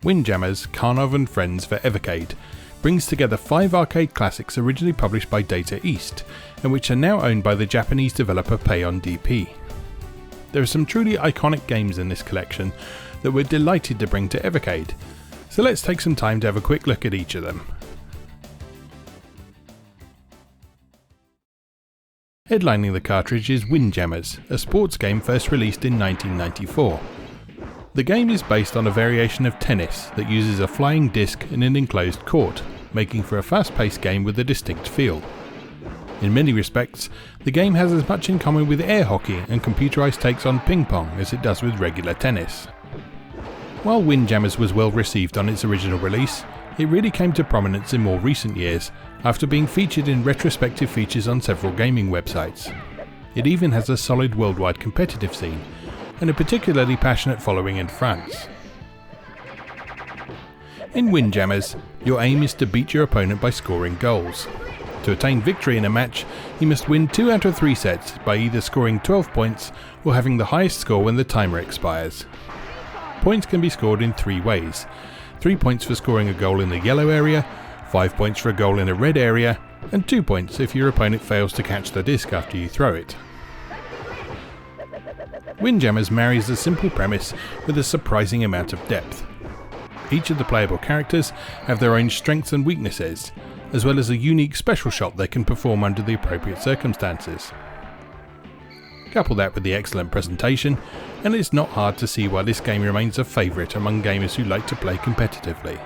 Windjammers, Karnov and Friends for Evercade brings together 5 arcade classics originally published by Data East, and which are now owned by the Japanese developer Paon DP. There are some truly iconic games in this collection that we're delighted to bring to Evercade, so let's take some time to have a quick look at each of them. Headlining the cartridge is Windjammers, a sports game first released in 1994. The game is based on a variation of tennis that uses a flying disc in an enclosed court, making for a fast-paced game with a distinct feel. In many respects, the game has as much in common with air hockey and computerized takes on ping pong as it does with regular tennis. While Windjammers was well received on its original release, it really came to prominence in more recent years after being featured in retrospective features on several gaming websites. It even has a solid worldwide competitive scene, and a particularly passionate following in France. In Windjammers, your aim is to beat your opponent by scoring goals. To attain victory in a match, you must win 2 out of 3 sets by either scoring 12 points or having the highest score when the timer expires. Points can be scored in 3 ways: 3 points for scoring a goal in the yellow area, 5 points for a goal in a red area, and 2 points if your opponent fails to catch the disc after you throw it. Windjammers marries a simple premise with a surprising amount of depth. Each of the playable characters have their own strengths and weaknesses, as well as a unique special shot they can perform under the appropriate circumstances. Couple that with the excellent presentation, and it's not hard to see why this game remains a favourite among gamers who like to play competitively.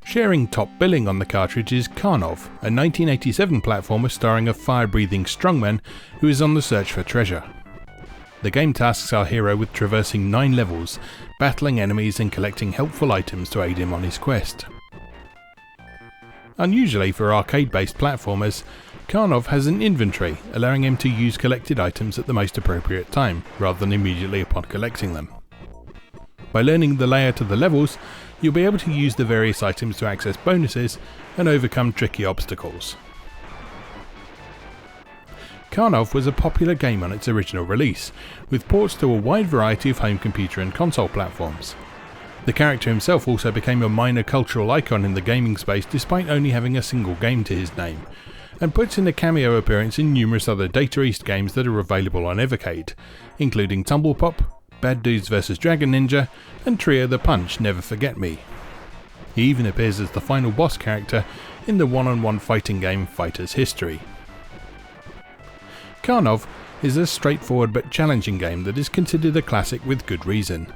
Sharing top billing on the cartridge is Karnov, a 1987 platformer starring a fire-breathing strongman who is on the search for treasure. The game tasks our hero with traversing 9 levels, battling enemies and collecting helpful items to aid him on his quest. Unusually for arcade-based platformers, Karnov has an inventory, allowing him to use collected items at the most appropriate time, rather than immediately upon collecting them. By learning the layout of the levels, you'll be able to use the various items to access bonuses and overcome tricky obstacles. Karnov was a popular game on its original release, with ports to a wide variety of home computer and console platforms. The character himself also became a minor cultural icon in the gaming space despite only having a single game to his name, and puts in a cameo appearance in numerous other Data East games that are available on Evercade, including Tumble Pop, Bad Dudes vs Dragon Ninja, and Trio the Punch Never Forget Me. He even appears as the final boss character in the one-on-one fighting game Fighter's History. Karnov is a straightforward but challenging game that is considered a classic with good reason.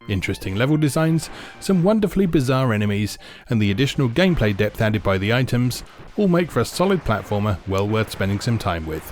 Interesting level designs, some wonderfully bizarre enemies, and the additional gameplay depth added by the items all make for a solid platformer well worth spending some time with.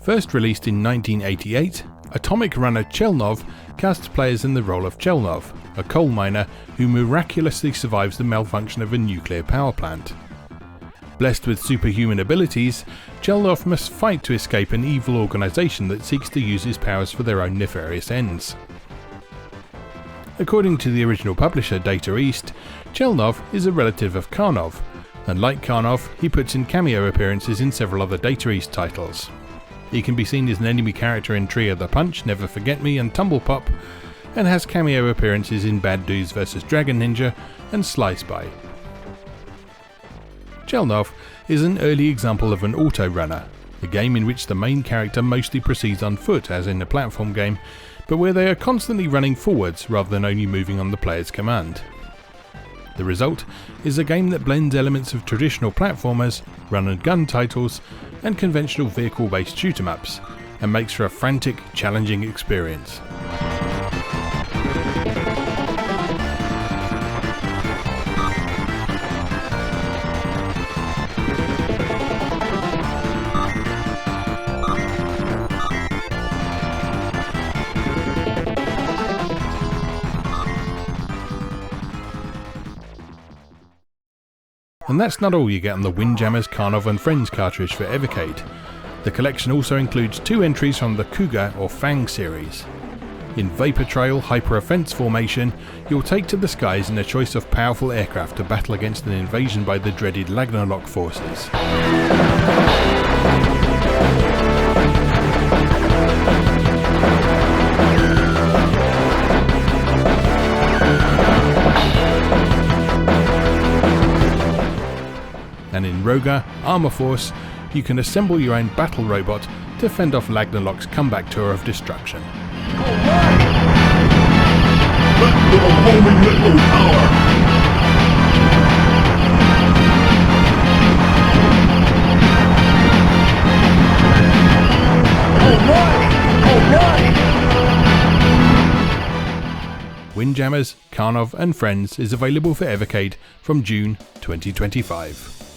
First released in 1988, Atomic Runner Chelnov casts players in the role of Chelnov, a coal miner who miraculously survives the malfunction of a nuclear power plant. Blessed with superhuman abilities, Chelnov must fight to escape an evil organisation that seeks to use his powers for their own nefarious ends. According to the original publisher Data East, Chelnov is a relative of Karnov, and like Karnov, he puts in cameo appearances in several other Data East titles. He can be seen as an enemy character in Trio the Punch, Never Forget Me and Tumble Pop, and has cameo appearances in Bad Dudes vs Dragon Ninja and Sly Spy. Chelnov is an early example of an auto runner, a game in which the main character mostly proceeds on foot as in a platform game, but where they are constantly running forwards rather than only moving on the player's command. The result is a game that blends elements of traditional platformers, run-and-gun titles, and conventional vehicle-based shoot-em-ups, and makes for a frantic, challenging experience. And that's not all you get on the Windjammers Karnov Friends cartridge for Evercade. The collection also includes 2 entries from the Cougar or Fang series. In Vapor Trail Hyper Offence formation, you'll take to the skies in a choice of powerful aircraft to battle against an invasion by the dreaded Ragnarok forces. And in Rohga Armour Force, you can assemble your own battle robot to fend off Ragnarok's comeback tour of destruction. Windjammers, Karnov and Friends is available for Evercade from June 2025.